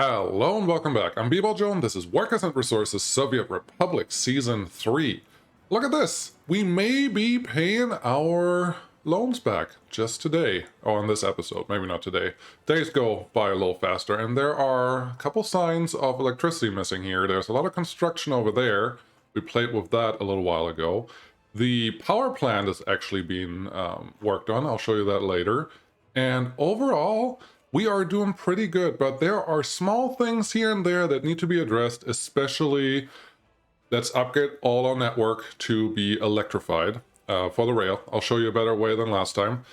Hello and welcome back. I'm B-Ball Joe and this is Workers and Resources Soviet Republic Season 3. Look at this! We may be paying our loans back just today. Oh, in this episode, maybe not today. Days go by a little faster and there are a couple signs of electricity missing here. There's a lot of construction over there. We played with that a little while ago. The power plant is actually being worked on. I'll show you that later. And overall, we are doing pretty good, but there are small things here and there that need to be addressed, especially let's upgrade all our network to be electrified for the rail. I'll show you a better way than last time.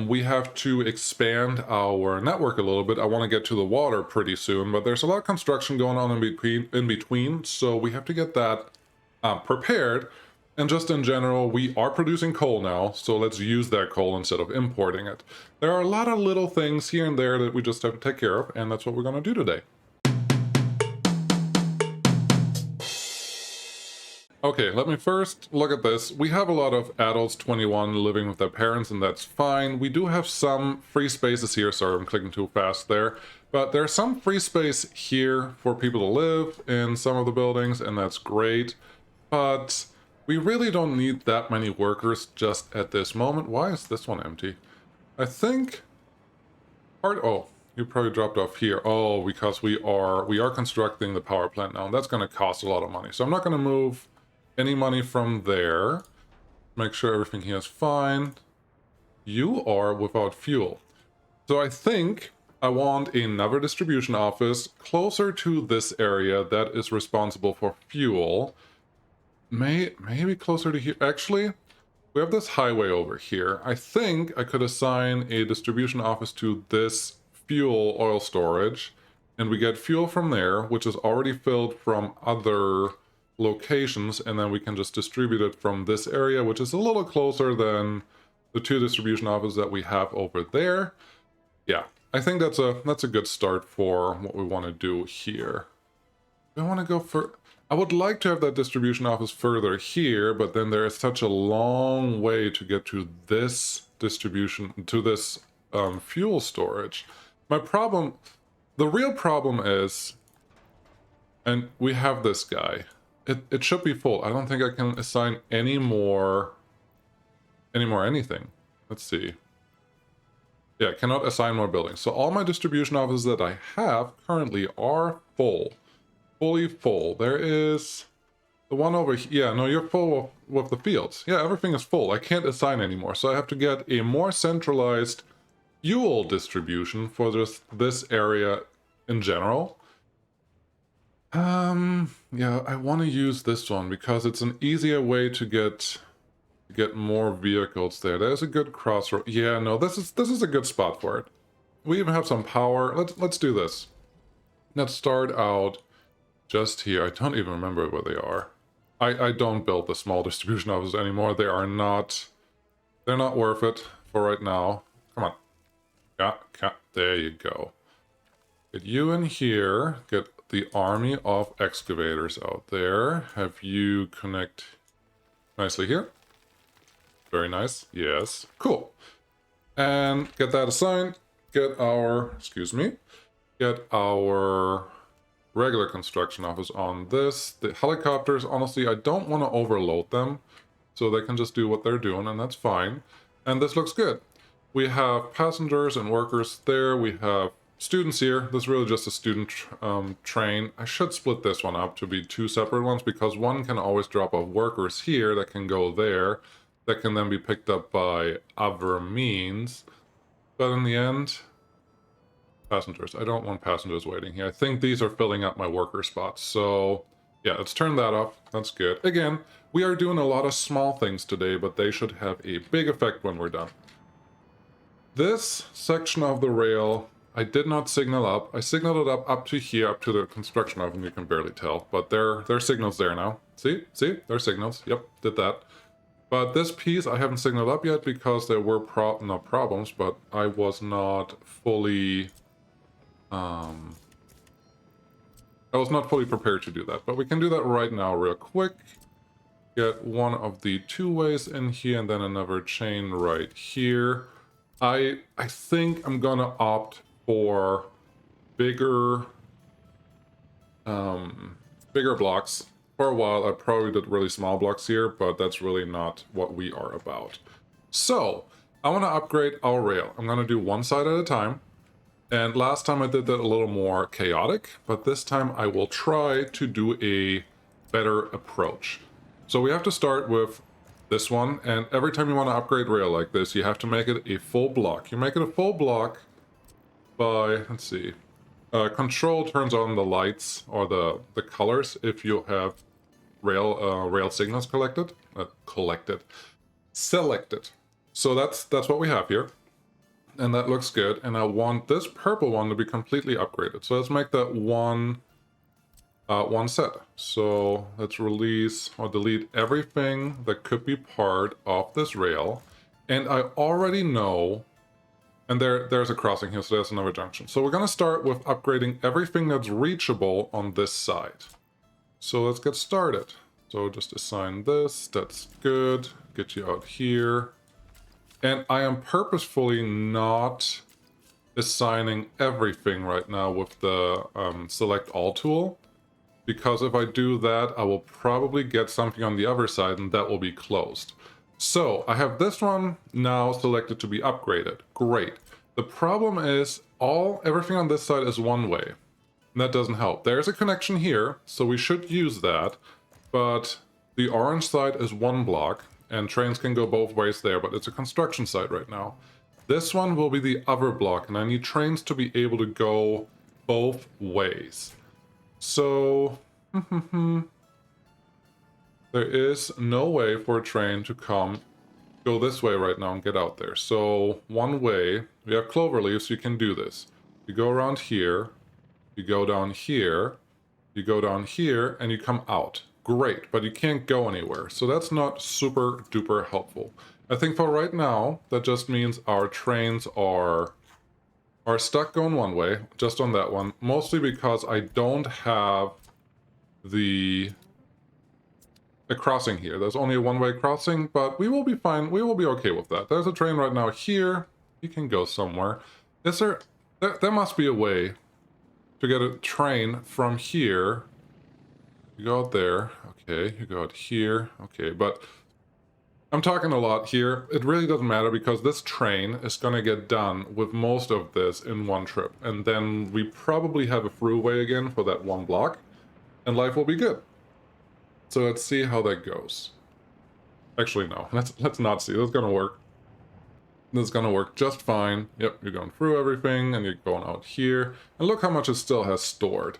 We have to expand our network a little bit. I want to get to the water pretty soon, but there's a lot of construction going on in between, so we have to get that prepared. And just in general, we are producing coal now, so let's use that coal instead of importing it. There are a lot of little things here and there that we just have to take care of, and that's what we're going to do today. Okay, let me first look at this. We have a lot of adults, 21, living with their parents, and that's fine. We do have some free spaces here. Sorry, I'm clicking too fast there. But there's some free space here for people to live in some of the buildings, and that's great. But we really don't need that many workers just at this moment. Why is this one empty? I think oh, you probably dropped off here. Oh, because we are constructing the power plant now, and that's going to cost a lot of money. So I'm not going to move any money from there. Make sure everything here is fine. You are without fuel. So I think I want another distribution office closer to this area that is responsible for fuel. Maybe closer to here. Actually, we have this highway over here. I think I could assign a distribution office to this fuel oil storage, and we get fuel from there, which is already filled from other locations, and then we can just distribute it from this area, which is a little closer than the two distribution offices that we have over there. Yeah, I think that's a good start for what we want to do here. We want to go for... I would like to have that distribution office further here, but then there is such a long way to get to this distribution, to this fuel storage. My problem, the real problem is, and we have this guy, it should be full. I don't think I can assign any more anything. Let's see. Yeah, I cannot assign more buildings. So all my distribution offices that I have currently are full. Fully full. There is the one over here. Yeah, no, you're full with the fields. Yeah, everything is full. I can't assign anymore. So I have to get a more centralized fuel distribution for just this area in general. Yeah, I want to use this one because it's an easier way to get more vehicles there. There's a good crossroad. Yeah, no, this is a good spot for it. We even have some power. Let's do this. Let's start out just here. I don't even remember where they are. I don't build the small distribution offices anymore. They're not worth it for right now. Come on. Yeah, there you go. Get you in here. Get the army of excavators out there. Have you connect nicely here. Very nice. Yes. Cool. And get that assigned. Get our regular construction office on this. The helicopters, honestly, I don't want to overload them, so they can just do what they're doing, and that's fine. And this looks good. We have passengers and workers there. We have students here. This is really just a student train. I should split this one up to be two separate ones, because one can always drop off workers here that can go there, that can then be picked up by other means. But in the end... passengers. I don't want passengers waiting here. I think these are filling up my worker spots. So yeah, let's turn that off. That's good. Again, we are doing a lot of small things today, but they should have a big effect when we're done. This section of the rail, I did not signal up. I signaled it up to here, up to the construction oven. You can barely tell, but there are signals there now. See, there are signals. Yep, did that. But this piece I haven't signaled up yet because there were not problems, but I was not fully... I was not fully prepared to do that, but we can do that right now real quick. Get one of the two ways in here and then another chain right here. I think I'm gonna opt for bigger bigger blocks. For a while, I probably did really small blocks here, but that's really not what we are about. So, I want to upgrade our rail. I'm going to do one side at a time. And last time I did that a little more chaotic, but this time I will try to do a better approach. So we have to start with this one, and every time you want to upgrade rail like this, you have to make it a full block. You make it a full block by, let's see, control turns on the lights or the colors if you have rail signals selected. So that's what we have here. And that looks good, and I want this purple one to be completely upgraded. So let's make that one set. So let's release or delete everything that could be part of this rail. And I already know, and there's a crossing here, so there's another junction. So we're going to start with upgrading everything that's reachable on this side. So let's get started. So just assign this, that's good. Get you out here. And I am purposefully not assigning everything right now with the select all tool, because if I do that, I will probably get something on the other side and that will be closed. So I have this one now selected to be upgraded. Great. The problem is everything on this side is one way, and that doesn't help. There's a connection here, so we should use that, but the orange side is one block. And trains can go both ways there, but it's a construction site right now. This one will be the other block, and I need trains to be able to go both ways. So, there is no way for a train to go this way right now and get out there. So, one way, we have clover leaves, so you can do this. You go around here, you go down here, you go down here, and you come out. Great, but you can't go anywhere, so that's not super duper helpful. I think for right now, that just means our trains are stuck going one way, just on that one, mostly because I don't have the crossing here. There's only a one-way crossing, but we will be fine. We will be okay with that. There's a train right now here. You can go somewhere. Is there must be a way to get a train from here. You go out there, okay, you go out here, okay, but I'm talking a lot here. It really doesn't matter because this train is going to get done with most of this in one trip, and then we probably have a throughway again for that one block, and life will be good. So let's see how that goes. Actually, no, let's not see. That's going to work. This is going to work just fine. Yep, you're going through everything, and you're going out here, and look how much it still has stored.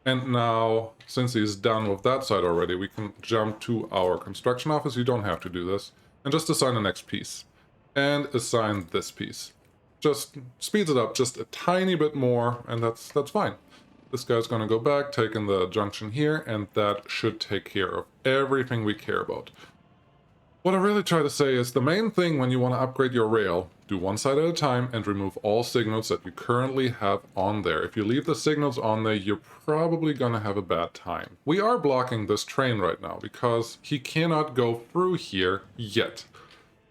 And now, since he's done with that side already, we can jump to our construction office. You don't have to do this. And just assign the next piece. And assign this piece. Just speeds it up just a tiny bit more, and that's fine. This guy's going to go back, take in the junction here, and that should take care of everything we care about. What I really try to say is the main thing when you want to upgrade your rail, do one side at a time and remove all signals that you currently have on there. If you leave the signals on there, you're probably going to have a bad time. We are blocking this train right now because he cannot go through here yet.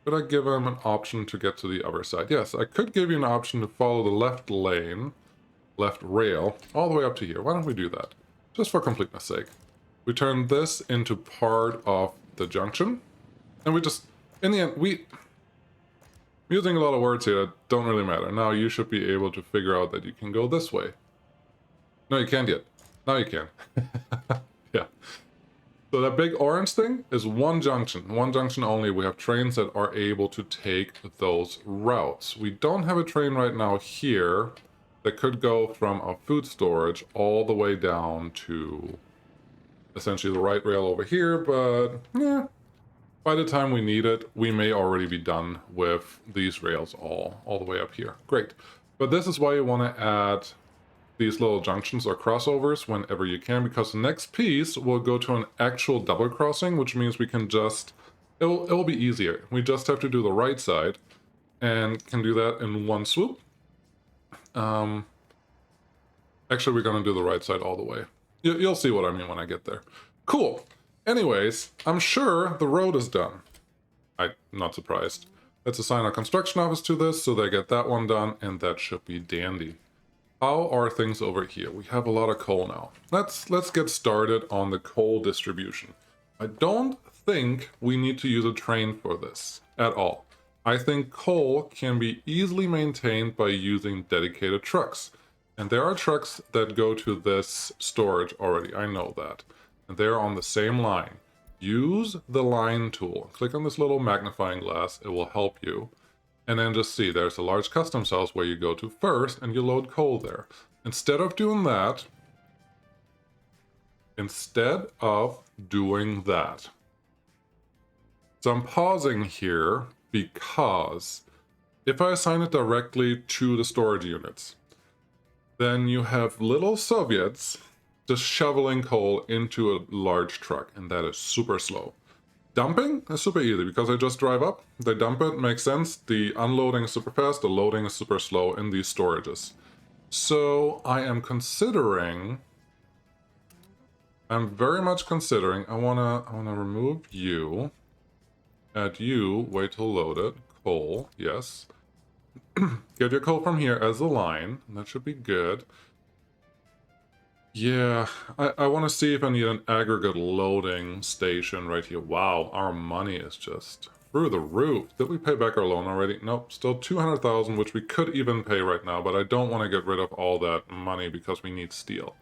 Could I give him an option to get to the other side? Yes, I could give you an option to follow the left lane, left rail, all the way up to here. Why don't we do that? Just for completeness sake. We turn this into part of the junction. And we just, in the end, I'm using a lot of words here that don't really matter. Now you should be able to figure out that you can go this way. No, you can't yet. Now you can. Yeah. So that big orange thing is one junction only. We have trains that are able to take those routes. We don't have a train right now here that could go from a food storage all the way down to essentially the right rail over here, but yeah. By the time we need it, we may already be done with these rails all the way up here. Great. But this is why you want to add these little junctions or crossovers whenever you can, because the next piece will go to an actual double crossing, which means we can just, it'll be easier. We just have to do the right side and can do that in one swoop. Actually, we're going to do the right side all the way. You'll see what I mean when I get there. Cool. Anyways, I'm sure the road is done. I'm not surprised. Let's assign our construction office to this so they get that one done, and that should be dandy. How are things over here? We have a lot of coal now. Let's get started on the coal distribution. I don't think we need to use a train for this at all. I think coal can be easily maintained by using dedicated trucks. And there are trucks that go to this storage already, I know that. And they're on the same line. Use the line tool. Click on this little magnifying glass, it will help you. And then just see, there's a large custom cells where you go to first and you load coal there. Instead of doing that, so I'm pausing here because if I assign it directly to the storage units, then you have little Soviets just shoveling coal into a large truck, and that is super slow. Dumping is super easy because I just drive up, they dump it, makes sense. The unloading is super fast, the loading is super slow in these storages. So I am considering, I'm very much considering, I wanna remove you, add you, wait till loaded, coal, yes. Get your coal from here as a line, that should be good. Yeah, I want to see if I need an aggregate loading station right here. Wow, our money is just through the roof. Did we pay back our loan already? Nope, still 200,000, which we could even pay right now, but I don't want to get rid of all that money because we need steel.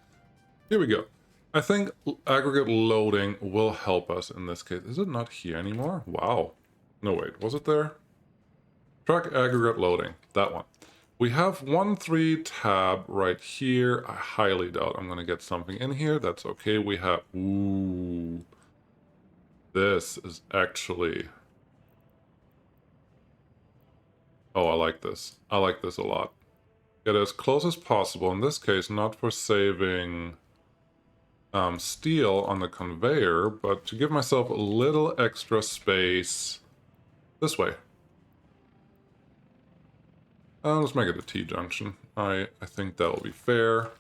Here we go. I think aggregate loading will help us in this case. Is it not here anymore? Wow. No, wait, was it there? Track aggregate loading, that one. We have 1.3 tab right here. I highly doubt I'm going to get something in here. That's okay. We have... Ooh. This is actually... Oh, I like this. I like this a lot. Get as close as possible. In this case, not for saving steel on the conveyor, but to give myself a little extra space this way. Let's make it a T-junction. I think that'll be fair.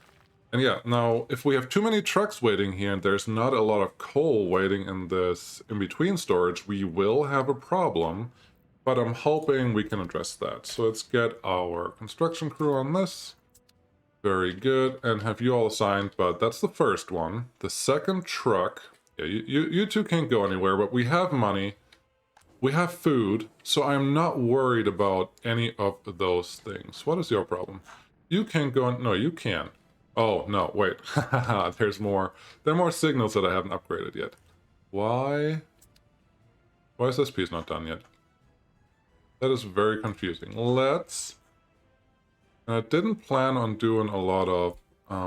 And yeah, now, if we have too many trucks waiting here and there's not a lot of coal waiting in this in-between storage, we will have a problem, but I'm hoping we can address that. So let's get our construction crew on this. Very good, and have you all assigned, but that's the first one. The second truck, yeah, you two can't go anywhere, but we have money. We have food, so I'm not worried about any of those things. What is your problem? You can't go on... No, you can. Oh, no, wait. There's more. There are more signals that I haven't upgraded yet. Why? Why is this piece not done yet? That is very confusing. Let's... I didn't plan on doing a lot of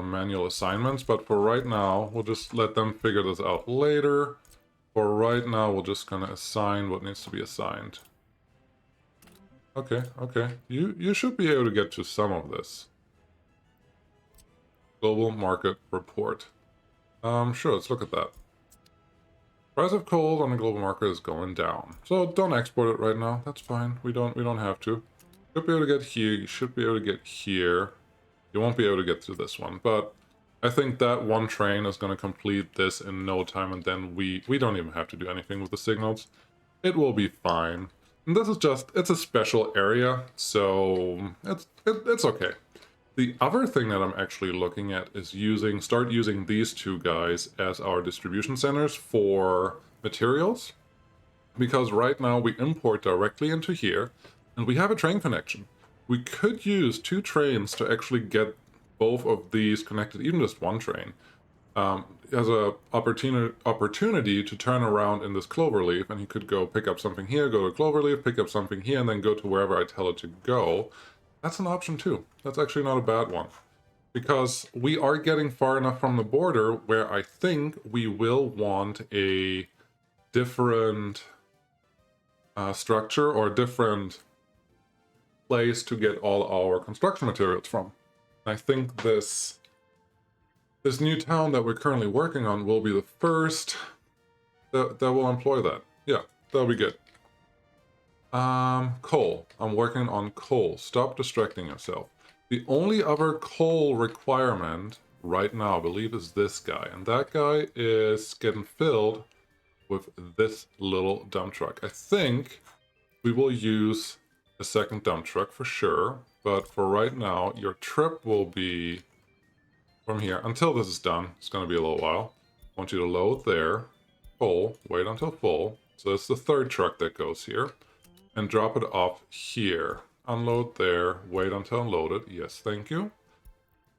manual assignments, but for right now, we'll just let them figure this out later. For right now, we're just gonna assign what needs to be assigned. Okay, okay. You should be able to get to some of this. Global market report. Sure, let's look at that. Price of coal on the global market is going down. So don't export it right now. That's fine. We don't have to. Should be able to get here. You should be able to get here. You won't be able to get through this one, but I think that one train is going to complete this in no time, and then we don't even have to do anything with the signals. It will be fine. And this is just, it's a special area, so it's okay. The other thing that I'm actually looking at is start using these two guys as our distribution centers for materials. Because right now we import directly into here, and we have a train connection. We could use 2 trains to actually get both of these connected, even just one train, as a opportunity to turn around in this cloverleaf, and he could go pick up something here, go to cloverleaf, pick up something here, and then go to wherever I tell it to go. That's an option too. That's actually not a bad one, because we are getting far enough from the border where I think we will want a different structure or different place to get all our construction materials from. I think this new town that we're currently working on will be the first that will employ that. Yeah, that'll be good. Coal. I'm working on coal. Stop distracting yourself. The only other coal requirement right now, I believe, is this guy. And that guy is getting filled with this little dump truck. I think we will use a second dump truck for sure. but for right now, your trip will be from here. Until this is done, it's going to be a little while. I want you to load there, full, wait until full. So it's the third truck that goes here, and drop it off here. Unload there, wait until unloaded. Yes, thank you.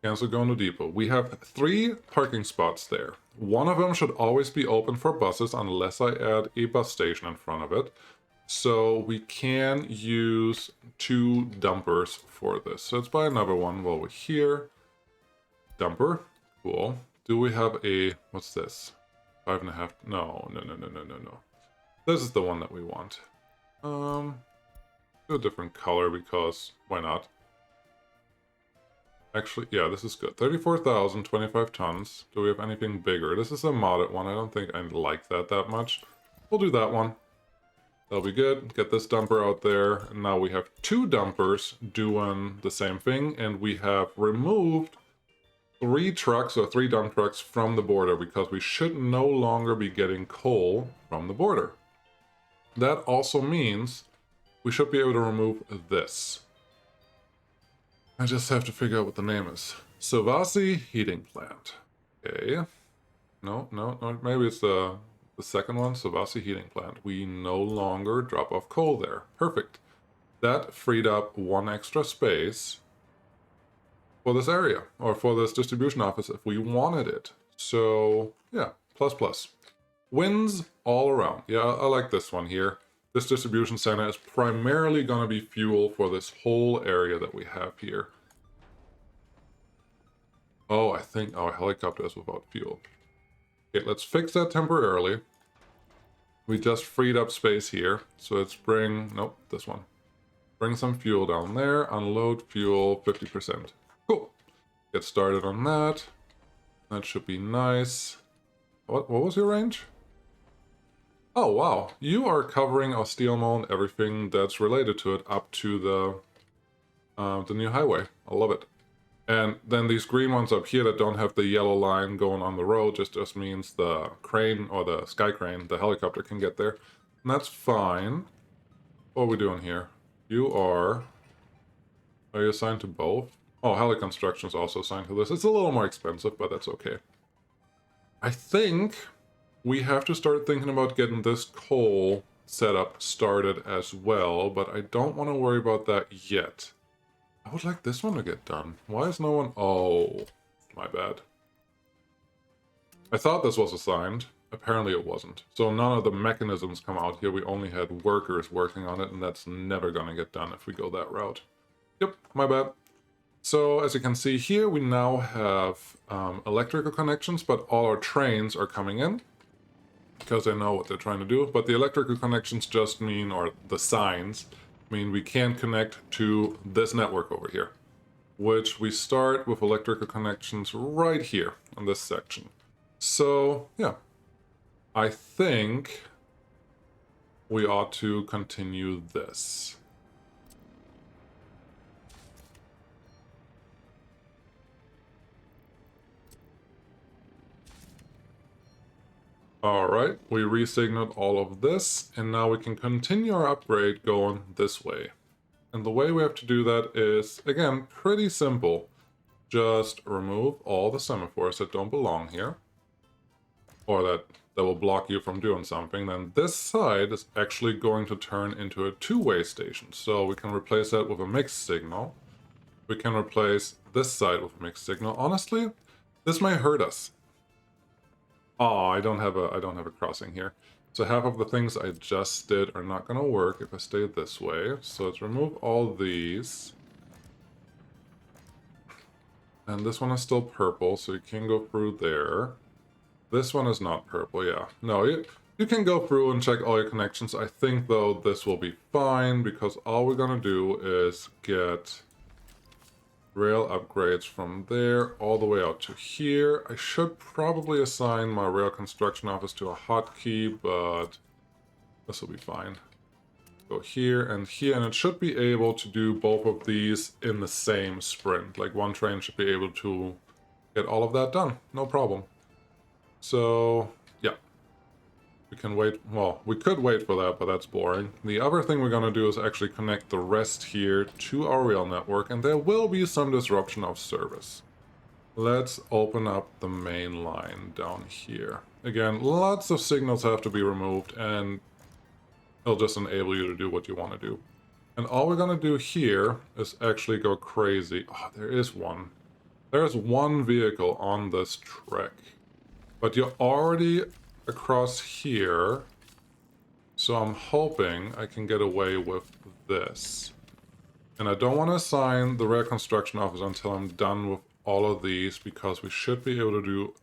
Cancel going to depot. We have 3 parking spots there. One of them should always be open for buses unless I add a bus station in front of it. So we can use 2 dumpers for this. So let's buy another one while we're here. Dumper. Cool. Do we have a... what's this? 5.5... No. This is the one that we want. Do a different color because why not? Actually, yeah, this is good. 34,000, 25 tons. Do we have anything bigger? This is a modded one. I don't think I like that much. We'll do that one. That'll be good. Get this dumper out there. And now we have 2 dumpers doing the same thing. And we have removed 3 trucks or 3 dump trucks from the border because we should no longer be getting coal from the border. That also means we should be able to remove this. I just have to figure out what the name is. Savasi Heating Plant. Okay. No, maybe it's the second one, Savasi Heating Plant. We no longer drop off coal there. Perfect. That freed up 1 extra space for this area, or for this distribution office if we wanted it. So, yeah, plus. Wins all around. Yeah, I like this one here. This distribution center is primarily going to be fuel for this whole area that we have here. Oh, I think our helicopter is without fuel. Okay, let's fix that temporarily. We just freed up space here. So let's bring... nope, this one. Bring some fuel down there. Unload fuel 50%. Cool. Get started on that. That should be nice. What was your range? Oh, wow. You are covering our steel mill and everything that's related to it up to the new highway. I love it. And then these green ones up here that don't have the yellow line going on the road just means the crane or the sky crane, the helicopter can get there. And that's fine. What are we doing here? You are you assigned to both? Oh, heli construction is also assigned to this. It's a little more expensive, but that's okay. I think we have to start thinking about getting this coal setup started as well, but I don't want to worry about that yet. I would like this one to get done. Why is no one... oh, my bad. I thought this was assigned. Apparently it wasn't. So none of the mechanisms come out here. We only had workers working on it, and that's never going to get done if we go that route. Yep, my bad. So as you can see here, we now have electrical connections, but all our trains are coming in because I know what they're trying to do. But the electrical connections just mean, or the signs, mean we can connect to this network over here, which we start with electrical connections right here on this section. So yeah, I think we ought to continue this. Alright, we re-signaled all of this, and now we can continue our upgrade going this way. And the way we have to do that is, again, pretty simple. Just remove all the semaphores that don't belong here, or that will block you from doing something. Then this side is actually going to turn into a 2-way station. So we can replace that with a mixed signal. We can replace this side with a mixed signal. Honestly, this may hurt us. Oh, I don't have a crossing here. So half of the things I just did are not going to work if I stay this way. So let's remove all these. And this one is still purple, so you can go through there. This one is not purple, yeah. No, you can go through and check all your connections. I think, though, this will be fine, because all we're going to do is get rail upgrades from there all the way out to here. I should probably assign my rail construction office to a hotkey, but this will be fine. Go here, and it should be able to do both of these in the same sprint. Like, one train should be able to get all of that done, no problem. So, yeah. We can wait, well, we could wait for that, but that's boring. The other thing we're gonna do is actually connect the rest here to our rail network, and there will be some disruption of service. Let's open up the main line down here. Again, lots of signals have to be removed, and it'll just enable you to do what you want to do. And all we're gonna do here is actually go crazy. Oh, there is one. There's one vehicle on this trek. But you're already across here, so I'm hoping I can get away with this. And I don't want to assign the rail construction office until I'm done with all of these, because we should be able to do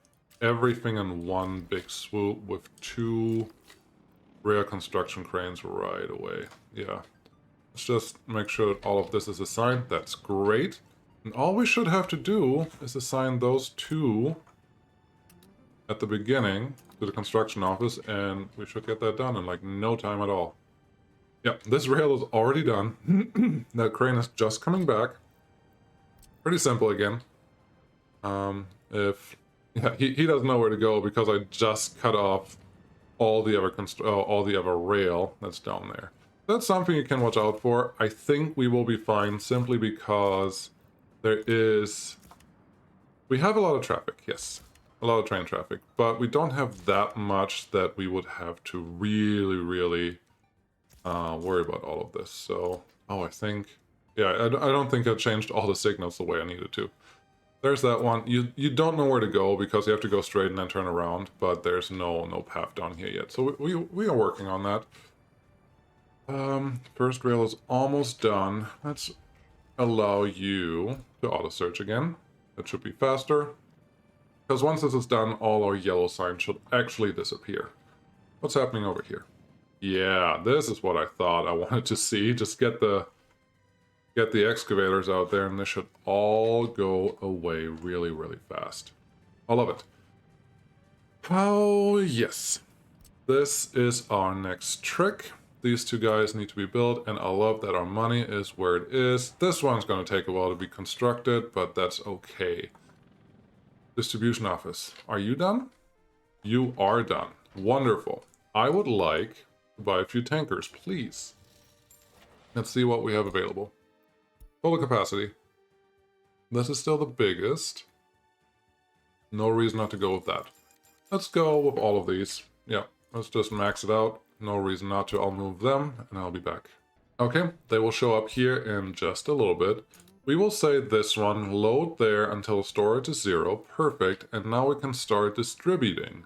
everything in one big swoop with 2 rail construction cranes right away. Yeah. Let's just make sure that all of this is assigned. That's great. And all we should have to do is assign those 2 at the beginning to the construction office, and we should get that done in like no time at all. Yep, this rail is already done. That crane is just coming back. Pretty simple again. Yeah, he doesn't know where to go because I just cut off all the other rail that's down there. That's something you can watch out for. I think we will be fine simply because we have a lot of traffic, yes. A lot of train traffic, but we don't have that much that we would have to really worry about all of this. So, I think, yeah, I don't think I changed all the signals the way I needed to. There's that one. You don't know where to go because you have to go straight and then turn around, but there's no path down here yet. So we are working on that. First rail is almost done. Let's allow you to auto search again. That should be faster. Because once this is done, all our yellow signs should actually disappear. What's happening over here? Yeah, this is what I thought I wanted to see. Just get the excavators out there, and this should all go away really fast. I love it. Oh, yes. This is our next trick. These 2 guys need to be built, and I love that our money is where it is. This one's going to take a while to be constructed, but that's okay. Distribution office. Are you done? You are done. Wonderful. I would like to buy a few tankers, please. Let's see what we have available. Total capacity. This is still the biggest. No reason not to go with that. Let's go with all of these. Yeah, let's just max it out. No reason not to. I'll move them, and I'll be back. Okay, they will show up here in just a little bit. We will say this one, load there until storage is 0. Perfect. And now we can start distributing.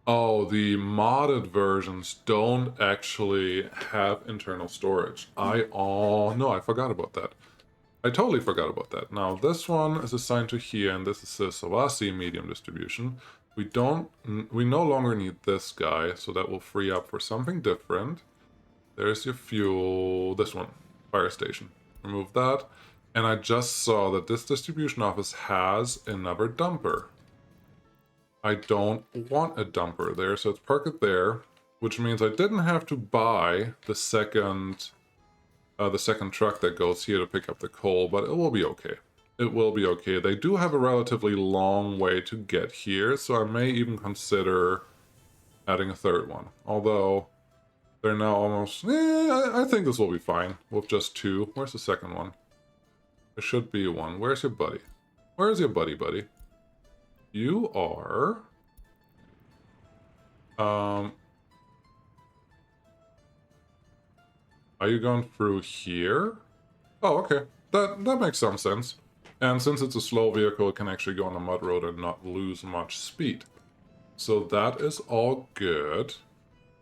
Oh, the modded versions don't actually have internal storage. Oh, no, I forgot about that. I totally forgot about that. Now, this one is assigned to here, and this is the Savasi medium distribution. We no longer need this guy, so that will free up for something different. There's your fuel, this one, fire station. Remove that. And I just saw that this distribution office has another dumper. I don't want a dumper there, so let's park it there, which means I didn't have to buy the second truck that goes here to pick up the coal, but it will be okay. It will be okay. They do have a relatively long way to get here, so I may even consider adding a 3rd one. Although, they're now almost... I think this will be fine with just 2. Where's the 2nd one? There should be 1. Where's your buddy? Where's your buddy? You are... Are you going through here? Oh, okay. That makes some sense. And since it's a slow vehicle, it can actually go on a mud road and not lose much speed. So that is all good.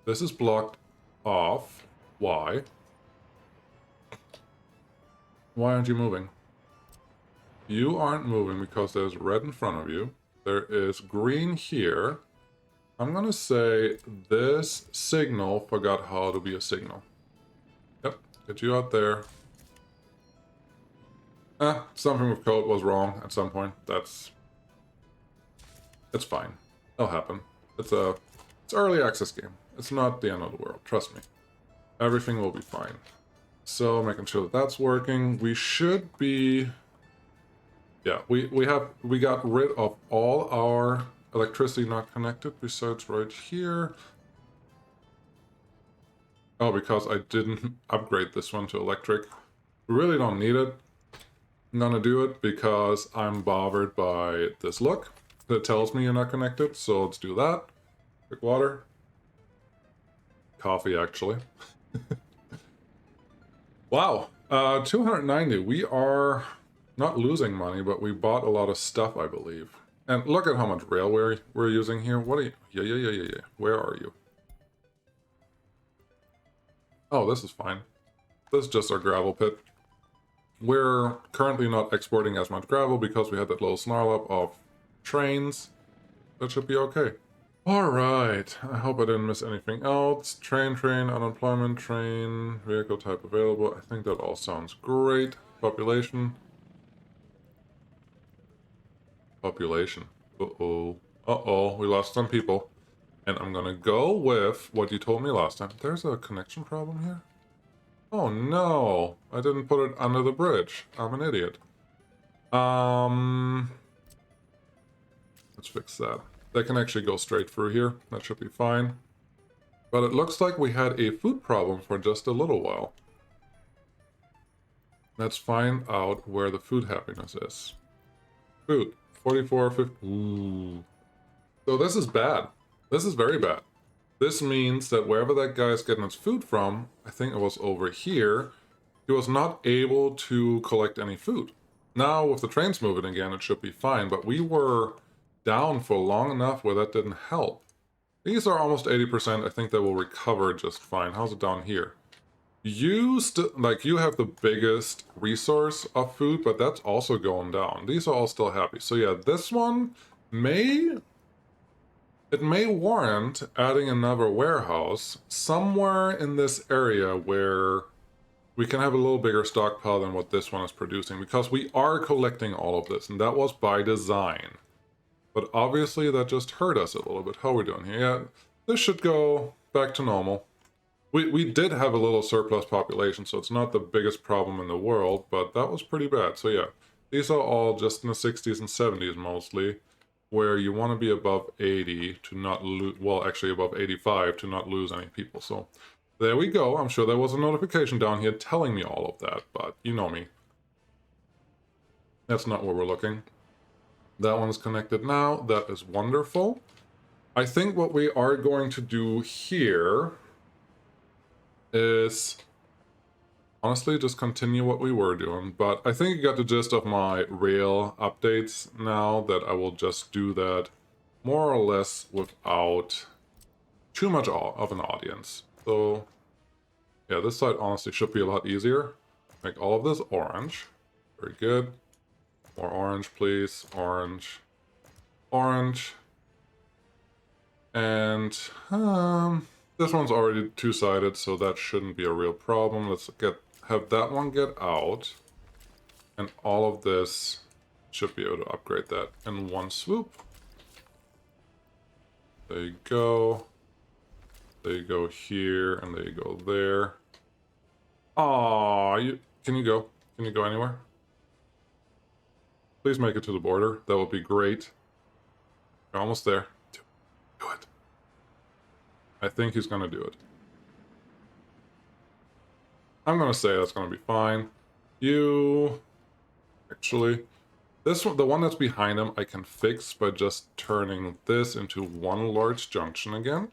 This is blocked off. Why? Why aren't you moving? You aren't moving because there's red in front of you. There is green here. I'm gonna say this signal forgot how to be a signal. Yep, get you out there. Something with code was wrong at some point. It's fine. It'll happen. It's early access game. It's not the end of the world, trust me. Everything will be fine. So making sure that that's working. We should be... Yeah, we got rid of all our electricity not connected besides right here. Oh, because I didn't upgrade this one to electric. We really don't need it. I'm gonna do it because I'm bothered by this look that tells me you're not connected. So let's do that. Quick water. Coffee, actually. Wow. 290. We are not losing money, but we bought a lot of stuff, I believe. And look at how much railway we're using here. What are you? Yeah. Where are you? Oh, this is fine. This is just our gravel pit. We're currently not exporting as much gravel because we had that little snarl up of trains. That should be okay. Alright, I hope I didn't miss anything else. Train, unemployment, train, vehicle type available. I think that all sounds great. Population. Uh-oh, we lost some people. And I'm gonna go with what you told me last time. There's a connection problem here? Oh no, I didn't put it under the bridge. I'm an idiot. Let's fix that. That can actually go straight through here. That should be fine. But it looks like we had a food problem for just a little while. Let's find out where the food happiness is. Food. 44.50. Ooh. So this is bad. This is very bad. This means that wherever that guy is getting his food from, I think it was over here, he was not able to collect any food. Now, with the trains moving again, it should be fine, but we were down for long enough where that didn't help. These are almost 80%. I think they will recover just fine. How's it down here? You have the biggest resource of food, but that's also going down. These are all still happy. So yeah, this one may warrant adding another warehouse somewhere in this area where we can have a little bigger stockpile than what this one is producing, because we are collecting all of this, and that was by design. But obviously that just hurt us a little bit. How are we doing here? Yeah, this should go back to normal. We did have a little surplus population, so it's not the biggest problem in the world, but that was pretty bad. So yeah, these are all just in the 60s and 70s mostly, where you want to be above 80 to not lose, well, actually above 85 to not lose any people. So there we go. I'm sure there was a notification down here telling me all of that, but you know me. That's not where we're looking. That one's connected now. That is wonderful. I think what we are going to do here is honestly just continue what we were doing, but I think you got the gist of my rail updates now, that I will just do that more or less without too much of an audience. So yeah, this side honestly should be a lot easier. Make all of this orange. Very good. More orange, please. Orange. Orange. And this one's already two-sided, so that shouldn't be a real problem. Let's have that one get out. And all of this should be able to upgrade that in one swoop. There you go. There you go here, and there you go there. Aww, can you go? Can you go anywhere? Please make it to the border. That would be great. You're almost there. Do it. I think he's gonna do it. I'm gonna say that's gonna be fine. Actually, this one, the one that's behind him, I can fix by just turning this into one large junction again,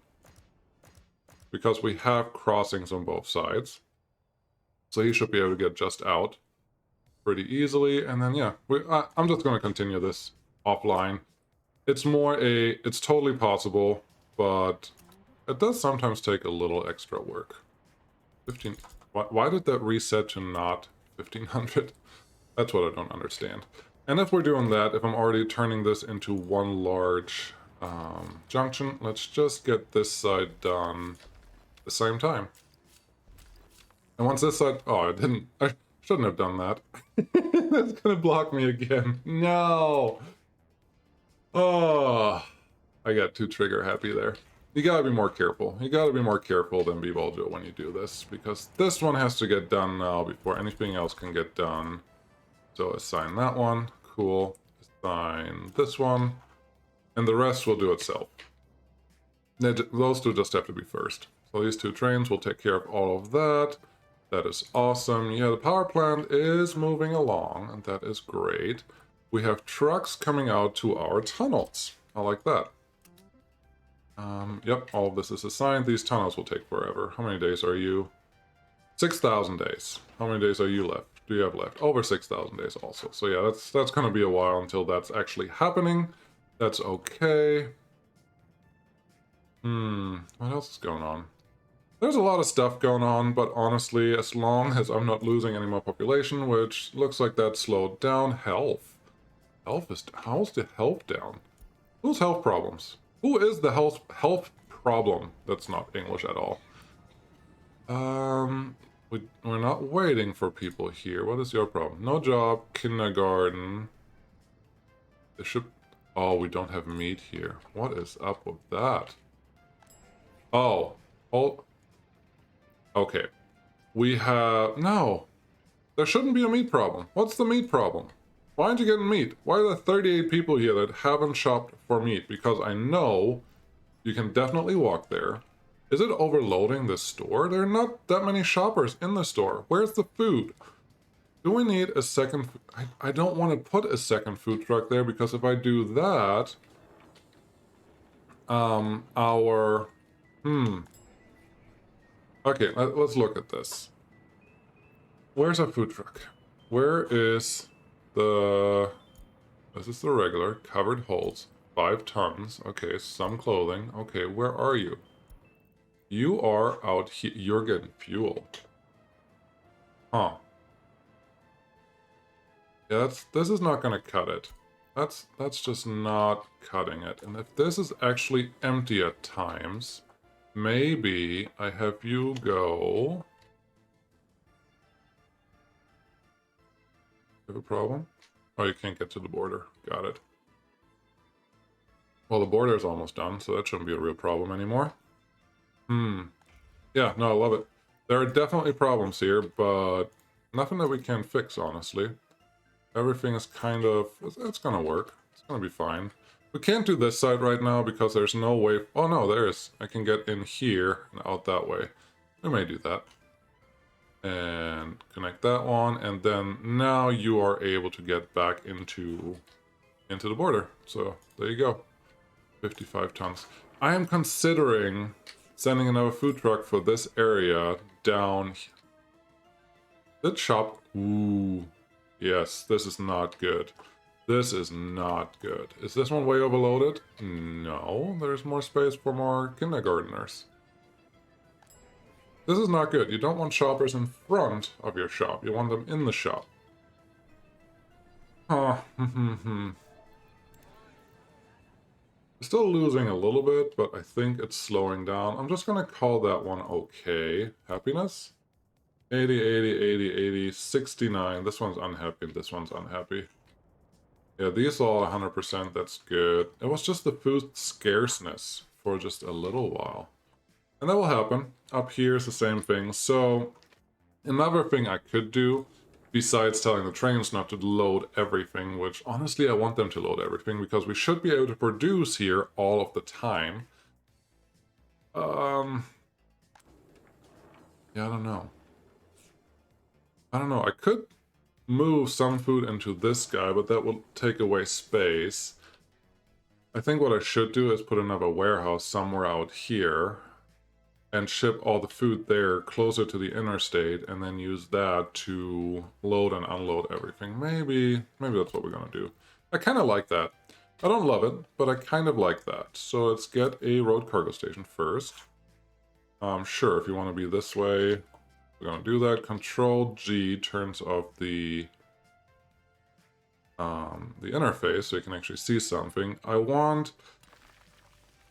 because we have crossings on both sides. So he should be able to get just out pretty easily, and then yeah, I'm just gonna continue this offline. It's totally possible, but it does sometimes take a little extra work. 15. Why did that reset to not 1500? That's what I don't understand. And if we're doing that, if I'm already turning this into one large junction, let's just get this side done at the same time. And once this side... Oh, I shouldn't have done that. That's gonna block me again. No! Oh, I got too trigger happy there. You gotta be more careful. You gotta be more careful than Bevoljo when you do this, because this one has to get done now before anything else can get done. So assign that one. Cool. Assign this one. and the rest will do itself. Those two just have to be first. So these two trains will take care of all of that. That is awesome. Yeah, the power plant is moving along, and that is great. We have trucks coming out to our tunnels. I like that. Yep, all of this is assigned. These tunnels will take forever. How many days are you? 6,000 days. How many days are you left? Do you have left? Over 6,000 days also. So yeah, that's going to be a while until that's actually happening. That's okay. What else is going on? There's a lot of stuff going on, but honestly, as long as I'm not losing any more population, which looks like that slowed down. Health. How's the health down? Who's health problems? Who is the health problem? That's not English at all. We're not waiting for people here. What is your problem? No job, kindergarten. There should... Oh, we don't have meat here. What is up with that? Oh. Okay. We have... No. There shouldn't be a meat problem. What's the meat problem? Why aren't you getting meat? Why are there 38 people here that haven't shopped for meat? Because I know you can definitely walk there. Is it overloading the store? There are not that many shoppers in the store. Where's the food? Do we need a second... I don't want to put a second food truck there, because if I do that... Okay, let's look at this. Where's our food truck? Where is the... This is the regular, covered holds, 5 tons. Okay, some clothing. Okay, where are you? You are out here. You're getting fuel. Huh. Yeah, this is not gonna cut it. That's just not cutting it. And if this is actually empty at times, maybe I have you go... You have a problem? Oh, you can't get to the border. Got it. Well, the border is almost done, so that shouldn't be a real problem anymore. Yeah, no, I love it. There are definitely problems here, but nothing that we can't fix, honestly. Everything is kind of... It's gonna work. It's gonna be fine. We can't do this side right now because there's no way... Oh, no, there is. I can get in here and out that way. We may do that. And connect that one, and then now you are able to get back into the border. So there you go. 55 tons. I am considering sending another food truck for this area down here. That shop... Ooh. Yes, this is not good. This is not good. Is this one way overloaded? No, there's more space for more kindergartners. This is not good. You don't want shoppers in front of your shop. You want them in the shop. Huh. Still losing a little bit, but I think it's slowing down. I'm just gonna call that one okay. Happiness? 80, 80, 80, 80, 69. This one's unhappy, this one's unhappy. Yeah, these are all 100%, that's good. It was just the food scarceness for just a little while. And that will happen. Up here is the same thing. So, another thing I could do, besides telling the trains not to load everything, which honestly I want them to load everything, because we should be able to produce here all of the time. Yeah, I don't know. I could move some food into this guy, but that will take away space. I think what I should do is put another warehouse somewhere out here and ship all the food there closer to the interstate, and then use that to load and unload everything. Maybe that's what we're gonna do. I kind of like that. I don't love it, but I kind of like that. So let's get a road cargo station first. Sure, if you want to be this way, we're gonna do that. Control G turns off the interface so you can actually see something.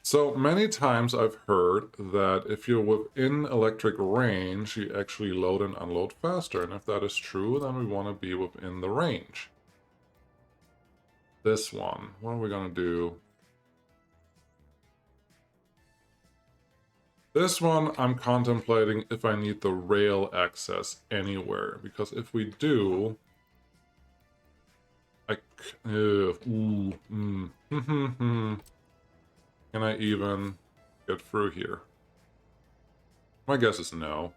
So many times I've heard that if you're within electric range, you actually load and unload faster. And if that is true, then we want to be within the range. This one, what are we gonna do? This one, I'm contemplating if I need the rail access anywhere, because if we do, I even get through here? My guess is no.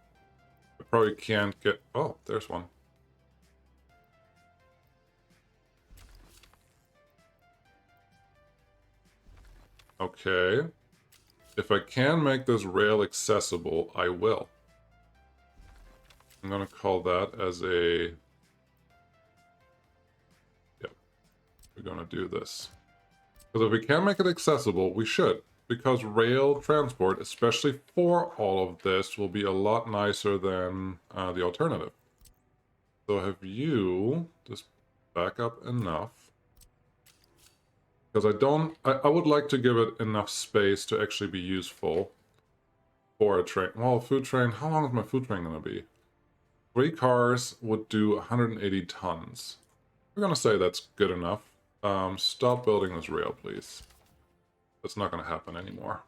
I probably can't get... Oh, there's one. Okay. If I can make this rail accessible, I will. I'm gonna call that as a... Yep. We're gonna do this. Because if we can make it accessible, we should. Because rail transport, especially for all of this, will be a lot nicer than the alternative. So have you just back up enough? Because I would like to give it enough space to actually be useful for a train. Well, food train, how long is my food train going to be? 3 cars would do 180 tons. We're going to say that's good enough. Stop building this rail, please. That's not going to happen anymore.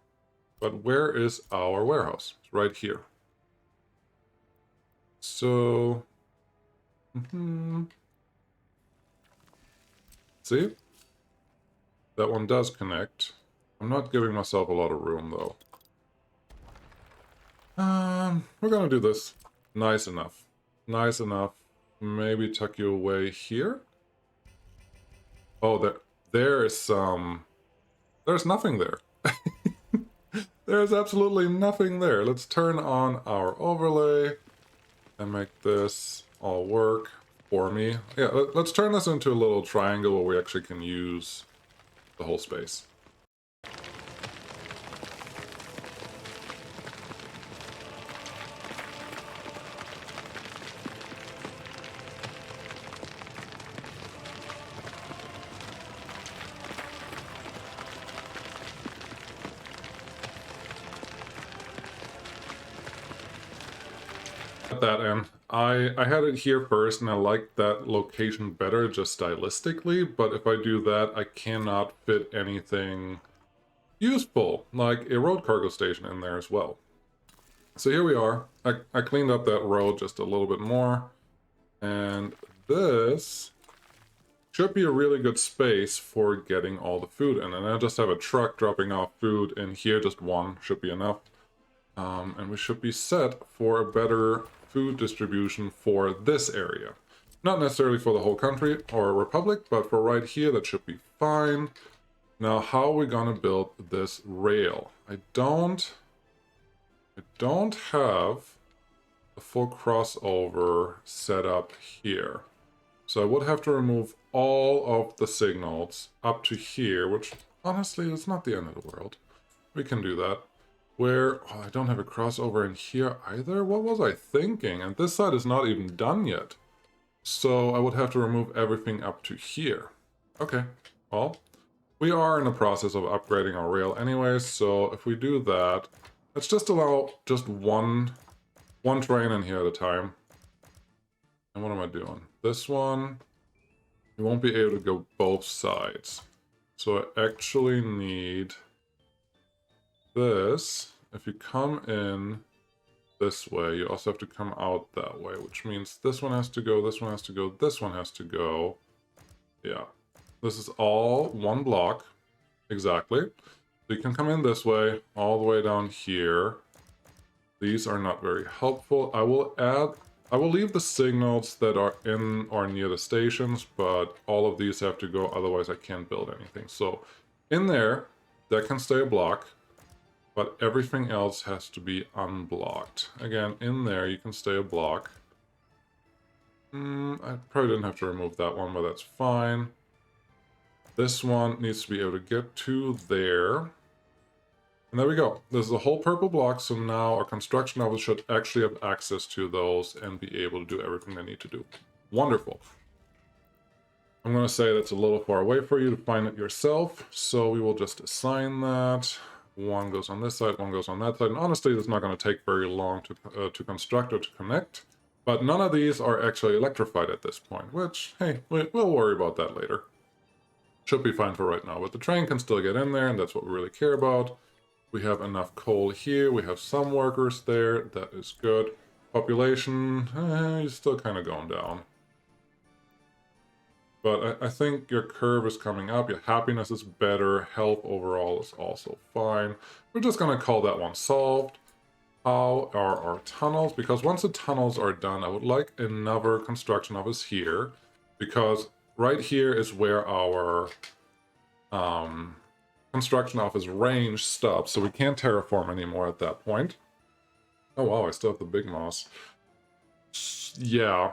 But where is our warehouse? It's right here. So... See? That one does connect. I'm not giving myself a lot of room, though. We're gonna do this. Nice enough. Nice enough. Maybe tuck you away here? Oh, there is some... There's nothing there. There's absolutely nothing there. Let's turn on our overlay and make this all work for me. Yeah, let's turn this into a little triangle where we actually can use the whole space. At that end, I had it here first and I like that location better just stylistically, but if I do that, I cannot fit anything useful, like a road cargo station in there as well. So here we are. I cleaned up that road just a little bit more, and this should be a really good space for getting all the food in. And I just have a truck dropping off food in here, just one should be enough. And we should be set for a better food distribution for this area. Not necessarily for the whole country or republic, but for right here, that should be fine. Now, how are we gonna build this rail? I don't have a full crossover set up here. So I would have to remove all of the signals up to here, which honestly is not the end of the world. We can do that. Where, oh, I don't have a crossover in here either? What was I thinking? And this side is not even done yet. So I would have to remove everything up to here. Okay, well, we are in the process of upgrading our rail anyways, so if we do that, let's just allow just one train in here at a time. And what am I doing? This one, you won't be able to go both sides. So I actually need... this, if you come in this way, you also have to come out that way, which means this one has to go, this one has to go, this one has to go. Yeah, this is all one block, exactly. So you can come in this way, all the way down here. These are not very helpful. I will leave the signals that are in or near the stations, but all of these have to go, otherwise I can't build anything. So in there, that can stay a block. But everything else has to be unblocked. Again, in there you can stay a block. I probably didn't have to remove that one, but that's fine. This one needs to be able to get to there. And there we go. This is a whole purple block, so now our construction office should actually have access to those and be able to do everything they need to do. Wonderful. I'm going to say that's a little far away for you to find it yourself, so we will just assign that. One goes on this side, one goes on that side. And honestly, it's not going to take very long to construct or to connect. But none of these are actually electrified at this point, which, hey, we'll worry about that later. Should be fine for right now, but the train can still get in there, and that's what we really care about. We have enough coal here. We have some workers there. That is good. Population, is still kind of going down. But I think your curve is coming up, your happiness is better, health overall is also fine. We're just gonna call that one solved. How are our tunnels? Because once the tunnels are done, I would like another construction office here, because right here is where our construction office range stops, so we can't terraform anymore at that point. Oh wow, I still have the big moss. Yeah.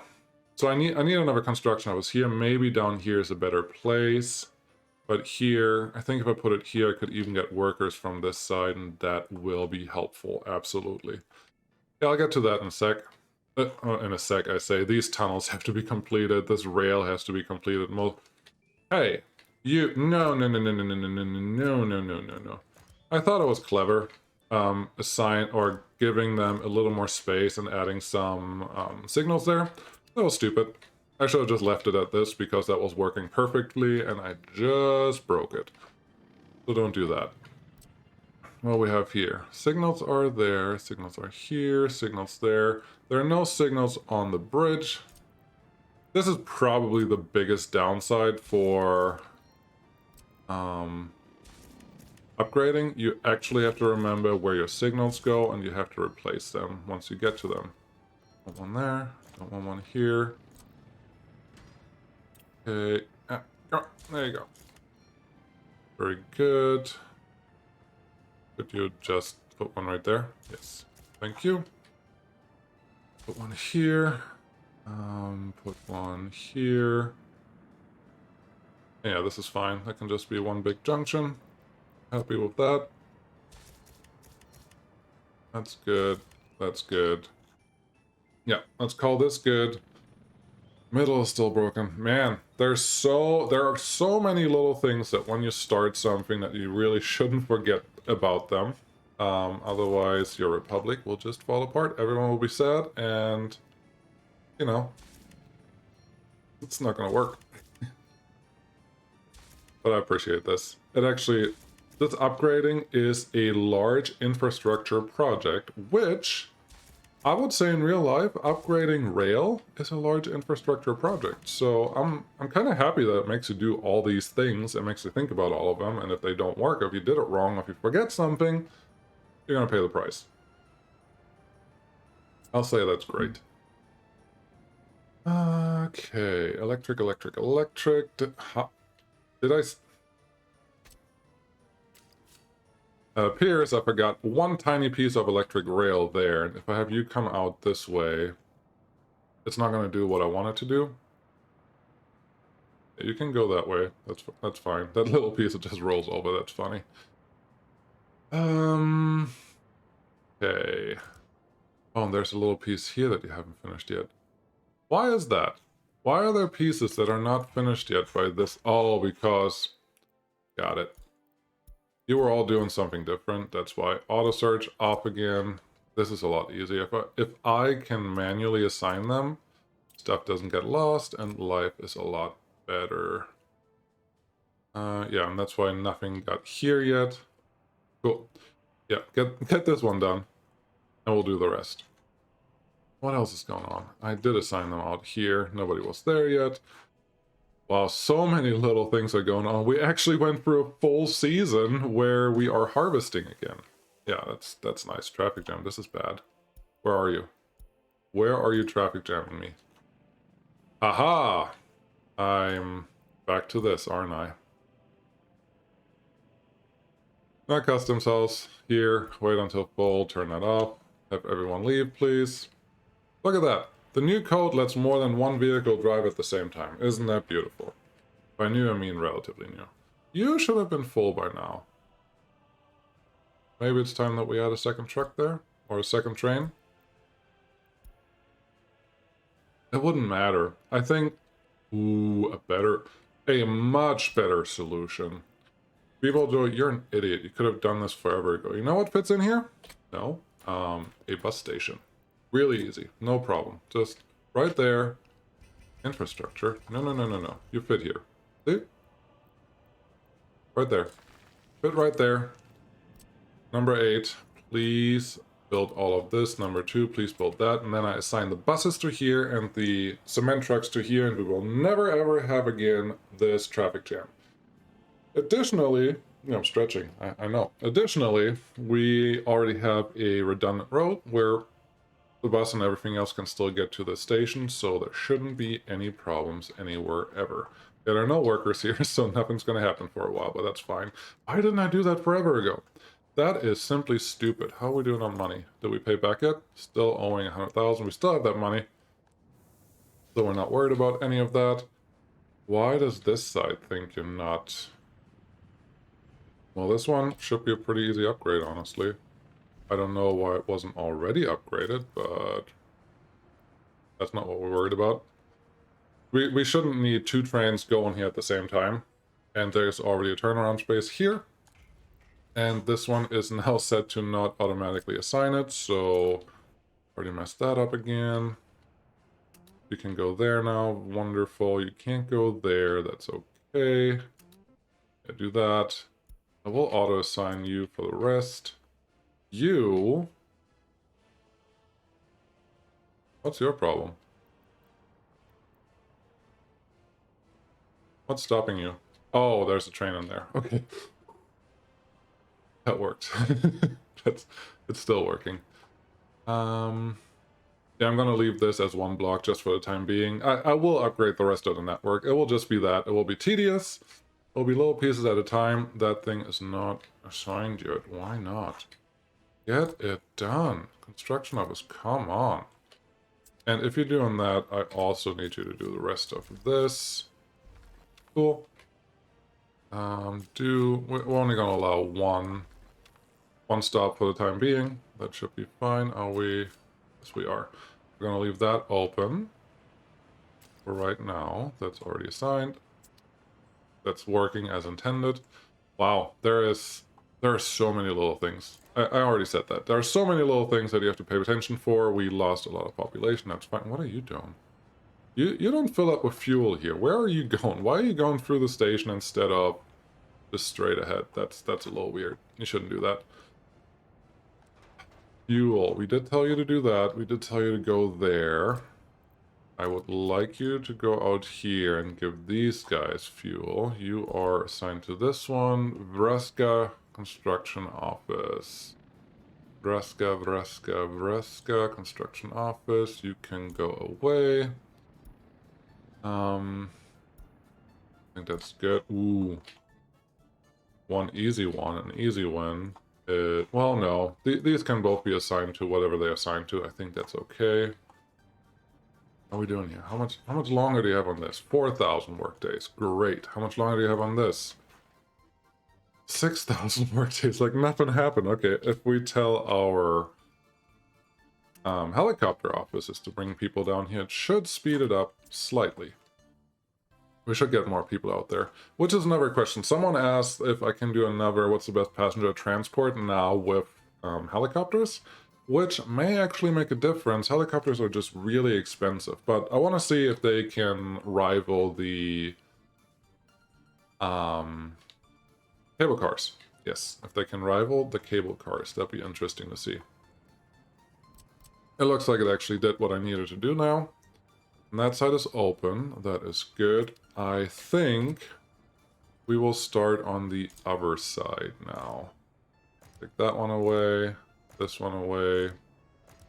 So I need another construction office here. Maybe down here is a better place. But here, I think if I put it here, I could even get workers from this side, and that will be helpful, absolutely. Yeah, I'll get to that in a sec. In a sec, I say. These tunnels have to be completed. This rail has to be completed. Hey, you... No, no, no, no, no, no, no, no, no, no, no, no, no. I thought it was clever. Assign or giving them a little more space and adding some signals there. That was stupid. I should have just left it at this because that was working perfectly and I just broke it. So don't do that. What we have here. Signals are there, signals are here, signals there. There are no signals on the bridge. This is probably the biggest downside for upgrading. You actually have to remember where your signals go and you have to replace them once you get to them. Don't want one there, don't want one here. Okay, there you go. Very good. Could you just put one right there? Yes, thank you. Put one here. Put one here. Yeah, this is fine. That can just be one big junction. Happy with that. That's good. That's good. Yeah, let's call this good. Middle is still broken. Man, there are so many little things that when you start something that you really shouldn't forget about them. Otherwise, your republic will just fall apart. Everyone will be sad, and you know, it's not gonna work. But I appreciate this. This upgrading is a large infrastructure project, which I would say in real life, upgrading rail is a large infrastructure project. So I'm kind of happy that it makes you do all these things. It makes you think about all of them. And if they don't work, if you did it wrong, if you forget something, you're going to pay the price. I'll say that's great. Okay, electric. Did I... It appears I forgot one tiny piece of electric rail there. And if I have you come out this way, it's not going to do what I want it to do. You can go that way. That's fine. That little piece that just rolls over, that's funny. Okay. Oh, and there's a little piece here that you haven't finished yet. Why is that? Why are there pieces that are not finished yet by this? Oh, because... Got it. You were all doing something different. That's why. Auto search off again. This is a lot easier. If I can manually assign them, stuff doesn't get lost, and life is a lot better. Yeah, and that's why nothing got here yet. Cool. Yeah, get this one done, and we'll do the rest. What else is going on? I did assign them out here. Nobody was there yet. Wow, so many little things are going on. We actually went through a full season where we are harvesting again. Yeah, that's nice. Traffic jam. This is bad. Where are you? Where are you traffic jamming me? Aha! I'm back to this, aren't I? Not customs house. Here. Wait until full. Turn that off. Have everyone leave, please. Look at that. The new code lets more than one vehicle drive at the same time. Isn't that beautiful? By new, I mean relatively new. You should have been full by now. Maybe it's time that we add a second truck there? Or a second train? It wouldn't matter. I think... Ooh, a much better solution. People do it. You're an idiot. You could have done this forever ago. You know what fits in here? No. A bus station. Really easy. No problem. Just right there. Infrastructure. No. You fit here. See? Right there. Fit right there. Number 8. Please build all of this. Number 2, please build that. And then I assign the buses to here and the cement trucks to here, and we will never ever have again this traffic jam. Additionally, I'm stretching, I know. Additionally, we already have a redundant road where the bus and everything else can still get to the station, so there shouldn't be any problems anywhere ever. There are no workers here, so nothing's going to happen for a while, but that's fine. Why didn't I do that forever ago? That is simply stupid. How are we doing on money? Did we pay back yet? Still owing 100,000. We still have that money, so we're not worried about any of that. Why does this side think you're not? Well, this one should be a pretty easy upgrade, honestly. I don't know why it wasn't already upgraded, but that's not what we're worried about. We shouldn't need 2 trains going here at the same time. And there's already a turnaround space here. And this one is now set to not automatically assign it, so already messed that up again. You can go there now. Wonderful. You can't go there. That's okay. Yeah, do that. I will auto-assign you for the rest. You... What's your problem? What's stopping you? Oh, there's a train in there. Okay. That worked. It's still working. Yeah, I'm going to leave this as 1 block just for the time being. I will upgrade the rest of the network. It will just be that. It will be tedious. It will be little pieces at a time. That thing is not assigned yet. Why not? Get it done. Construction office, come on. And if you're doing that, I also need you to do the rest of this. Cool. We're only going to allow one stop for the time being. That should be fine. Are we? Yes, we are. We're going to leave that open for right now. That's already assigned. That's working as intended. Wow, there are so many little things. I already said that. There are so many little things that you have to pay attention for. We lost a lot of population. That's fine. What are you doing? You don't fill up with fuel here. Where are you going? Why are you going through the station instead of just straight ahead? That's a little weird. You shouldn't do that. Fuel. We did tell you to do that. We did tell you to go there. I would like you to go out here and give these guys fuel. You are assigned to this one. Vreska Construction Office. Vreska Construction Office. You can go away. I think that's good. Ooh. One easy one, an easy win. Well, no. These can both be assigned to whatever they assign to. I think that's okay. How are we doing here? How much longer do you have on this? 4,000 workdays. Great. How much longer do you have on this? 6,000 workdays. Like nothing happened. Okay, if we tell our helicopter offices to bring people down here, it should speed it up slightly. We should get more people out there. Which is another question. Someone asked if I can do another what's the best passenger transport now with helicopters, which may actually make a difference. Helicopters are just really expensive, but I want to see if they can rival the cable cars. Yes, if they can rival the cable cars, that'd be interesting to see. It looks like it actually did what I needed to do now. And that side is open. That is good. I think we will start on the other side now. Take that one away, this one away,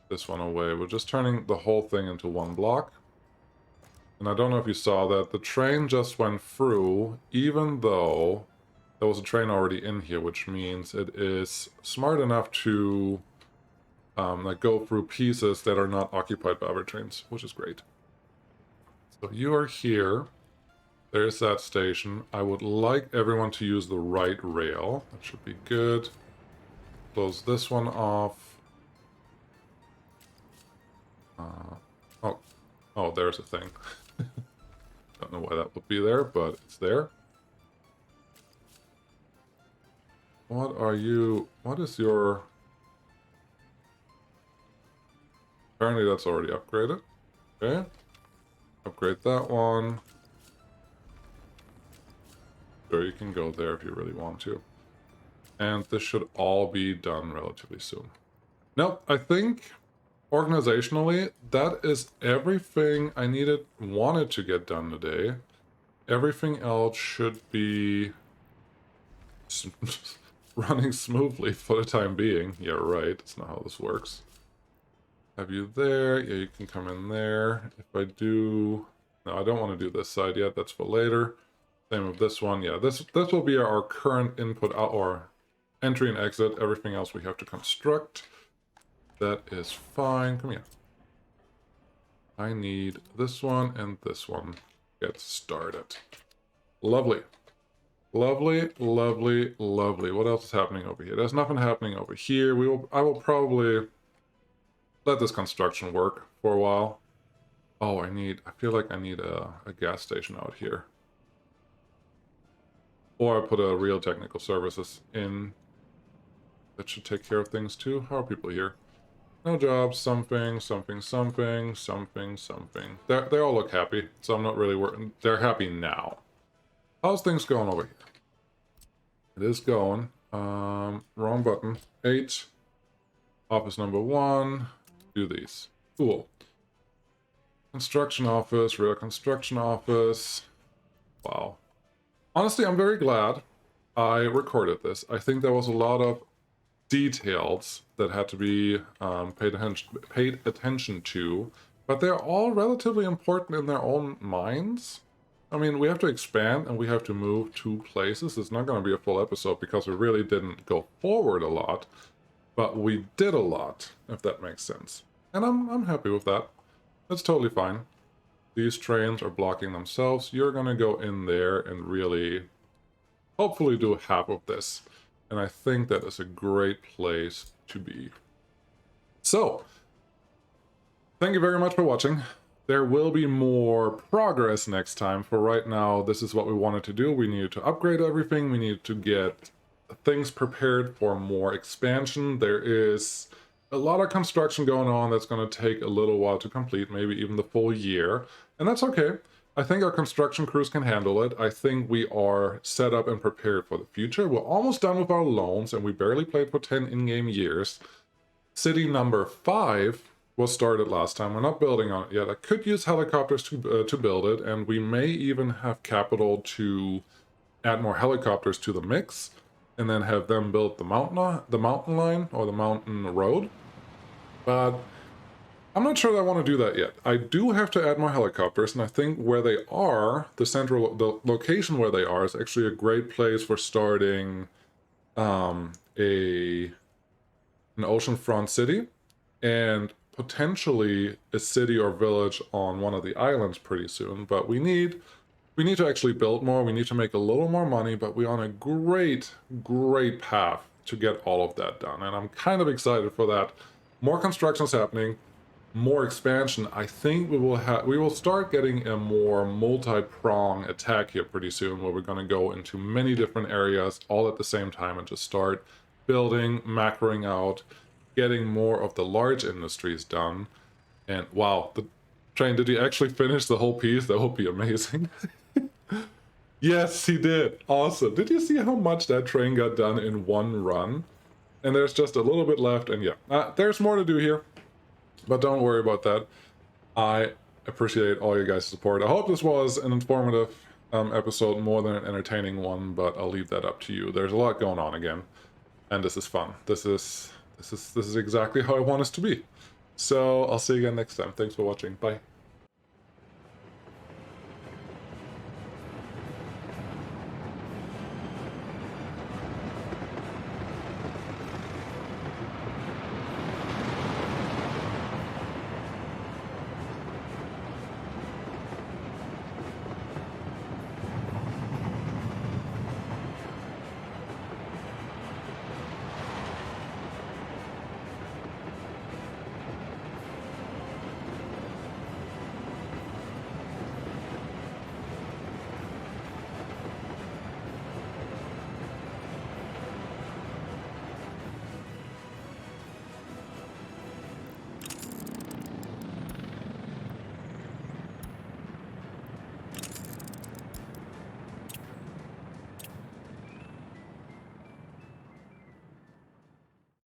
this one away. We're just turning the whole thing into 1 block. And I don't know if you saw that. The train just went through, even though there was a train already in here, which means it is smart enough to like go through pieces that are not occupied by other trains, which is great. So you are here. There's that station. I would like everyone to use the right rail. That should be good. Close this one off. Oh, there's a thing. Don't know why that would be there, but it's there. What are you... What is your... Apparently that's already upgraded. Okay. Upgrade that one. Sure, you can go there if you really want to. And this should all be done relatively soon. Nope, I think organizationally, that is everything I wanted to get done today. Everything else should be running smoothly for the time being. Yeah, right. That's not how this works. Have you there? Yeah, you can come in there. If I do... No, I don't want to do this side yet. That's for later. Same with this one. Yeah, this will be our current input out, or entry and exit. Everything else we have to construct. That is fine. Come here. I need this one and this one. Get started. Lovely. Lovely, lovely, lovely. What else is happening over here? There's nothing happening over here. I will probably let this construction work for a while. Oh, I feel like I need a gas station out here. Or I put a real technical services in. That should take care of things too. How are people here? No jobs, something, something, something, something, something. They all look happy, so I'm not really worried. They're happy now. How's things going over here? It is going. Wrong button. 8. Office number 1. Do these. Cool. Construction office, real construction office. Wow. Honestly, I'm very glad I recorded this. I think there was a lot of details that had to be paid attention to, but they're all relatively important in their own minds. I mean, we have to expand and we have to move to places. It's not going to be a full episode because we really didn't go forward a lot, but we did a lot, if that makes sense. And I'm happy with that. That's totally fine. These trains are blocking themselves. You're going to go in there and really, hopefully do half of this. And I think that is a great place to be. So, thank you very much for watching. There will be more progress next time. For right now, this is what we wanted to do. We needed to upgrade everything. We needed to get things prepared for more expansion. There is a lot of construction going on that's going to take a little while to complete, maybe even the full year. And that's okay. I think our construction crews can handle it. I think we are set up and prepared for the future. We're almost done with our loans, and we barely played for 10 in-game years. City number 5 was started last time. We're not building on it yet. I could use helicopters to build it, and we may even have capital to add more helicopters to the mix, and then have them build the mountain line, or the mountain road. But I'm not sure that I want to do that yet. I do have to add more helicopters, and I think where they are, the location where they are, is actually a great place for starting an oceanfront city, and potentially a city or village on one of the islands pretty soon. But we need to actually build more. We need to make a little more money, but we're on a great path to get all of that done, and I'm kind of excited for that. More construction's happening. More expansion. I think we will start getting a more multi-prong attack here pretty soon, where we're going to go into many different areas all at the same time and just start building, macroing out, getting more of the large industries done. And wow, the train, did he actually finish the whole piece? That would be amazing. Yes, he did. Awesome. Did you see how much that train got done in one run? And there's just a little bit left, and yeah, there's more to do here. But don't worry about that. I appreciate all your guys' support. I hope this was an informative episode more than an entertaining one, but I'll leave that up to you. There's a lot going on again, and this is fun. This is exactly how I want us to be. So I'll see you again next time. Thanks for watching. Bye.